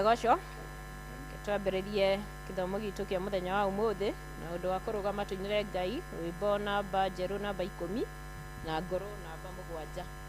Agosho twambĩrĩrie gĩthomo gitũ kĩa mũthenya wa ũmũthĩ na ũndũ wa kũrũgama tũinĩre Ngai rwĩmbo namba njerũ namba 10 na ngoro namba 7.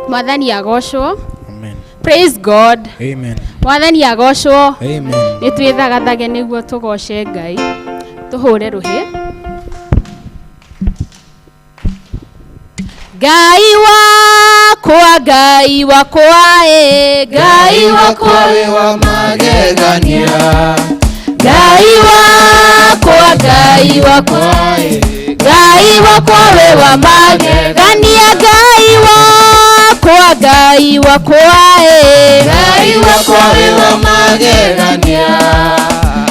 Mwathani agocwo. Amen. Praise God. Amen. Mwathani agocwo. Amen. Nitwithagathage niguo tugoce Ngai. Tuhure ruhi. Ngai wakwa, Ngai wakwa, Ngai wakwa we wa magegania. Ngai wakwa, Ngai wakwa, Ngai wakwa we wa magegania. Ngai wakwa wakwa Ngai wakwa Ngai wakwa we wa magegania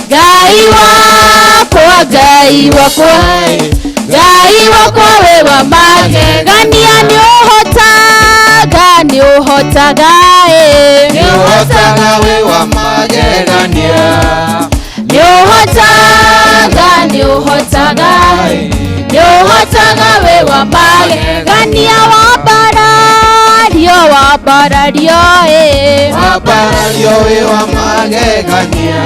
Ngai wakwa Ngai wakwa Ngai wakwa we wa magegania ni uhotaga we wa magegania ni uhotaga we wa magegania wabarario we wa magegania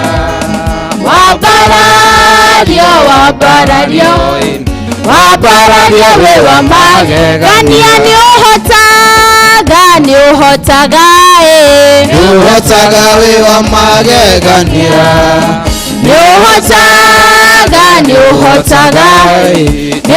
wabarario we wa magegania ni uhotaga we wa magegania ni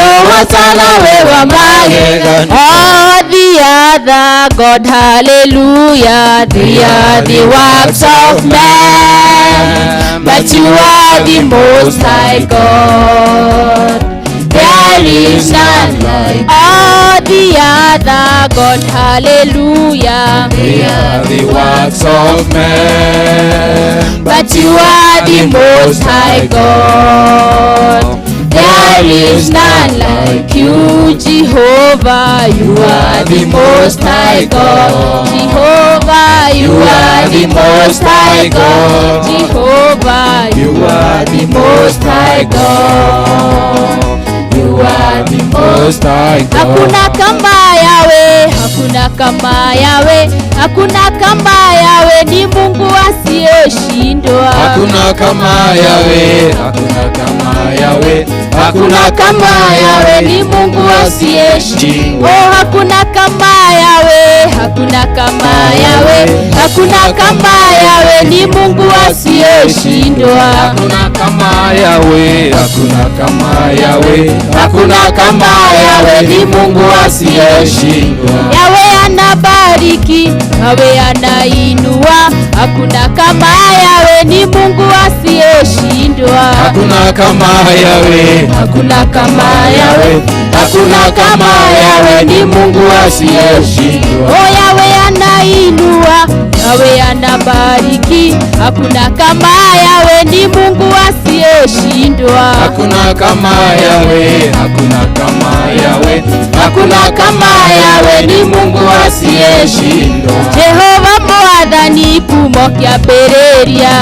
uhotaga we wa magegania. Oh, the other God, hallelujah, the other works of man, but you are the most high God. There is none like all the other God, hallelujah. They are the works of man, but you are the most high God. There is none like you, Jehovah. You are the most high God. Jehovah, you are the most high God. Jehovah, you are the most high God. You are the most high God. Hakuna kama Yawe, hakuna kama Yawe, hakuna kama Yawe, ni Mungu asiyeshindwa. Hakuna kama Yawe, hakuna kama Yawe, hakuna kama Yawe, ni Mungu asiyeshindwa. Oh, hakuna kama Yawe, hakuna kama Yawe, hakuna kama Yawe, ni Mungu asiyeshindwa. Hakuna kama Yawe, hakuna kama Yawe, hakuna kama Yawe, ni Mungu asiyeshindwa. Yawe anabariki, Yawe anainua, hakuna kama Yawe, ni Mungu asiyeshindwa. Hakuna kama Yawe, hakuna kama Yawe, hakuna kama Yawe, ni Mungu asiyeshindwa. Oh, Yawe anainua, Yawe anabariki, hakuna kama Yawe, ni Mungu asiyeshindwa. Hakuna kama Yawe, hakuna kama Yawe, hakuna kama Yawe, ni Mungu asiyeshindwa. Jehova Mwathani kumo kĩambĩrĩria,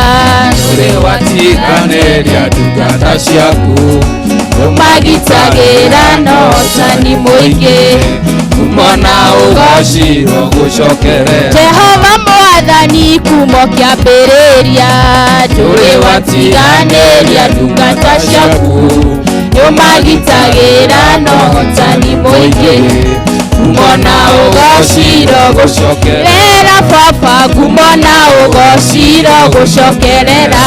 uri watiganĩria ndungata ciaku, umagitagĩra na ũtani mũingĩ, kumona ũgacirwo gũcokerera. Jehova Mwathani kumo kĩambĩrĩria, uri watiganĩria ndungata ciaku, umagitagĩra na ũtani mũingĩ, kumona ũgacirwo gũcokerera. Baba, kumona ũgacirwo gũcokerera,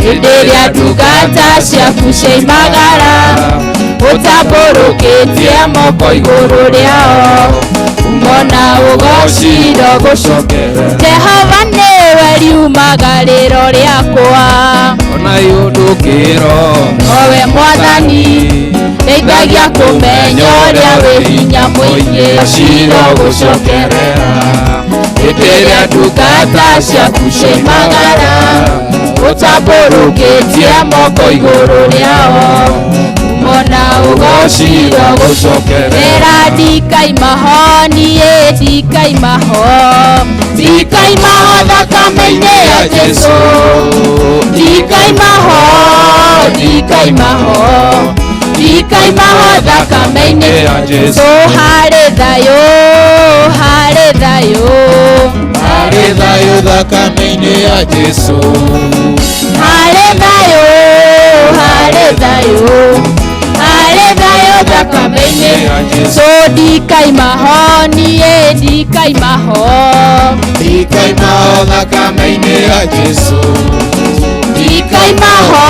hĩndĩ ĩrĩa ndungata ciaku cioimagara, ũtambũrũkĩtie moko igũrũ rĩao, kumona ũgacirwo gũcokerera. Jehova nĩwe riumagarĩro rĩakwa, ona yũndũkĩro nowe Mwathani, ndeithagia kũmenya ũrĩa wĩ hinya mũingĩ. Gacirwo gũcokerera, hĩndĩ ĩrĩa ndungata ciaku cioimagara, ũtambũrũkĩtie moko igũrũ rĩao, kumona ũgacirwo gũcokerera. Ndikaima-ho niĩ, ndikaima-ho, ndikaima-ho thakame-inĩ ya Jesũ, ndikaima-ho, ndikaima-ho, ndikaima-ho thakame-inĩ ya Jesũ. Harĩ thayũ, harĩ thayũ, harĩ thayũ thakame-inĩ ya Jesũ. harĩ thayũ, harĩ thayũ, harĩ thayũ thakame-inĩ ya Jesũ. Ndikaima-ho niĩ, ndikaima-ho, ndikaima-ho thakame-inĩ ya Jesũ. ndikaima-ho,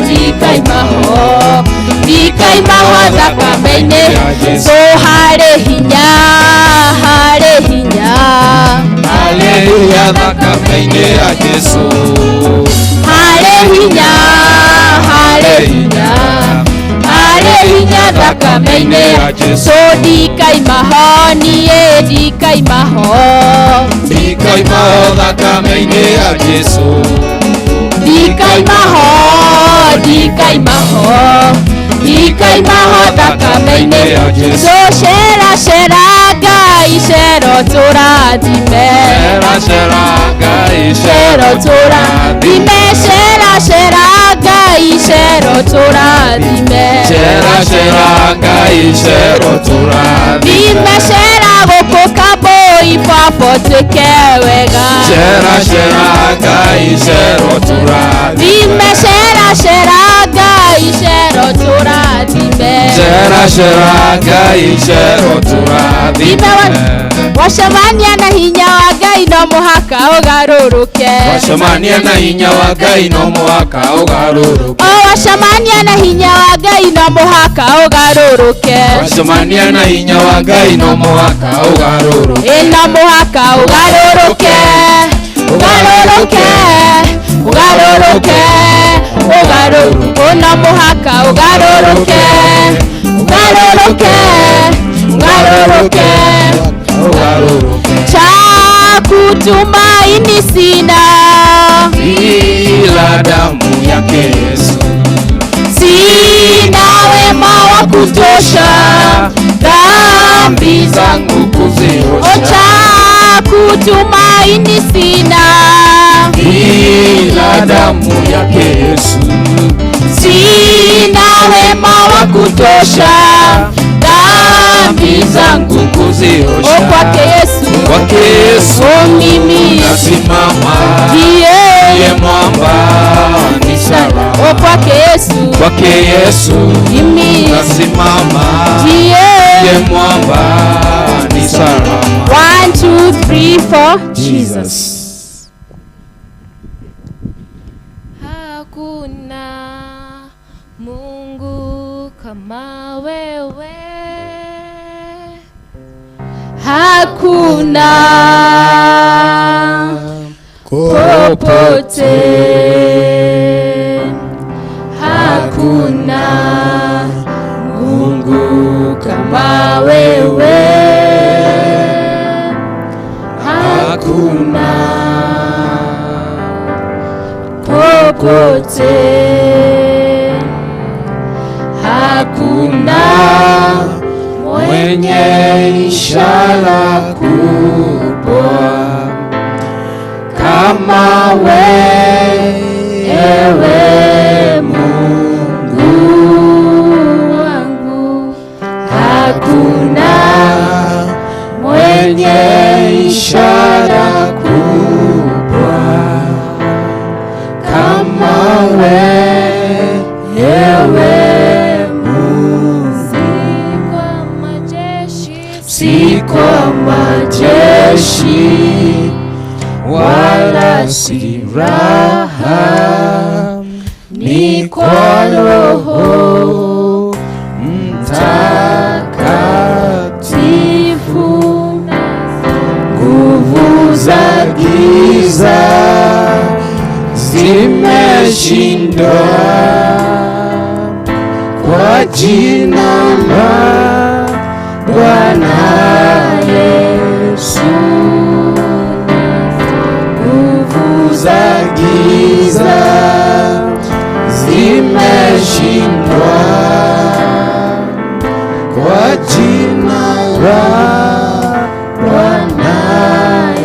ndikaima-ho, ndikaima-ho thakame-inĩ ya Jesũ. Harĩ hinya, harĩ hinya, haleluya thakame-inĩ ya Jesũ. harĩ hinya, harĩ hinya, harĩ hinya thakame-inĩ ya Jesu. So ndikaimaho niĩ ndikaimaho, ndikaimaho thakame-inĩ ya Jesu. ndikaimaho ndikaimaho ndikaimaho thakame-inĩ ya Jesu. So cera Ngai cero tũrathime, cera Ngai cero tũrathime, cera Ngai cero tũrathime, cera Ngai cero tũrathime, cera gũkũ Kambui baba twĩke wega, cera Ngai cero tũrathime, cera Ngai cero tũrathime, cera Ngai cero tũrathime. Wacemania na hinya wa Ngai no mũhaka ũgarũrũke, wacemania na hinya wa Ngai no mũhaka ũgarũrũke, wacemania na hinya wa Ngai no mũhaka ũgarũrũke, wacemania na hinya wa Ngai no mũhaka ũgarũrũke, no mũhaka ũgarũrũke, ũgarũrũke, ũgarũrũke, ũgarũrũke, no mũhaka ũgarũrũke, ũgarũrũke, ũgarũrũke, cha kutumaini sina ila damu yake Yesu, sina wema wa kutosha dhambi zangu kuziosha, cha kutumaini sina ila damu yake Yesu, sina wema wa kutosha dhambi zangu kuziosha. Kwake Yesu mimi nasimama, ndiye mwamba ni salama. Kwake Yesu mimi nasimama, ndiye mwamba ni salama. 1 2 3 4 Jesus. Hakuna Mungu kama wewe, hakuna popote, hakuna Mungu kama wewe, hakuna popote, hakuna mwenye ishara kubwa kama wewe Mungu wangu, hakuna mwenye ishara kubwa kama wewe Mungu. Si kwa majeshi wala si raha, ni kwa Roho Mtakatifu. Nguvu za giza zimeshindwa kwa jina la Bwana Yesu. Nguvu za giza zimeshindwa kwa jina la Bwana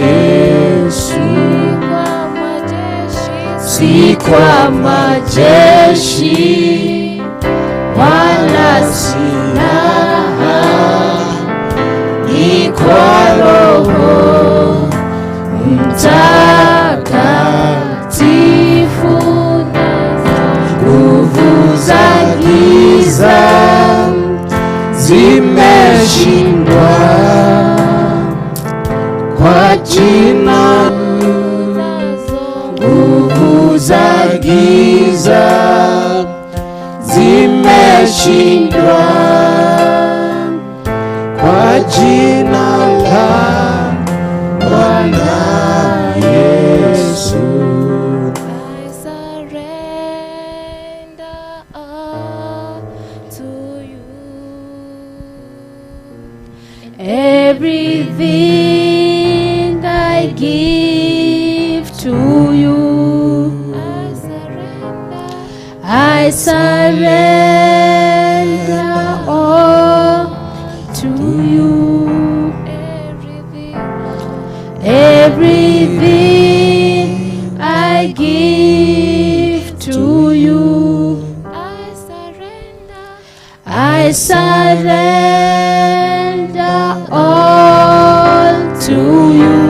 Yesu. Si kwa majeshi wala silaha, ni kwa Roho Mtakatifu. Nguvu za giza zimeshindwa kwa jina. Nguvu za giza zimeshindwa kwa jina la Bwana Yesu. I surrender all to you. Everything I give to you. I surrender all to you. Everything I give to you. I surrender all to you.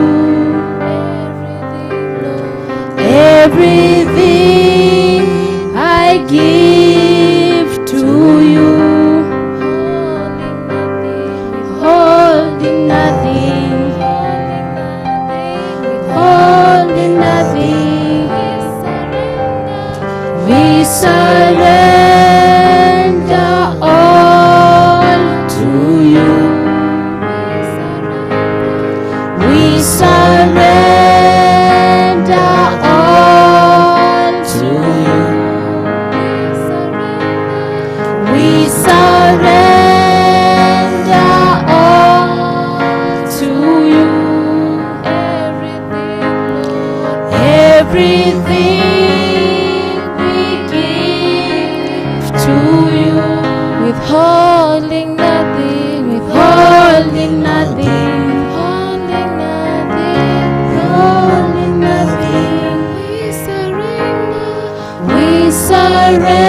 Everything I give to you. Holding nothing. Holding nothing. We surrender all to you. We surrender all to you. We surrender all to you. Everything we give to you. Withholding nothing, withholding nothing, withholding nothing, withholding nothing. We surrender. We surrender.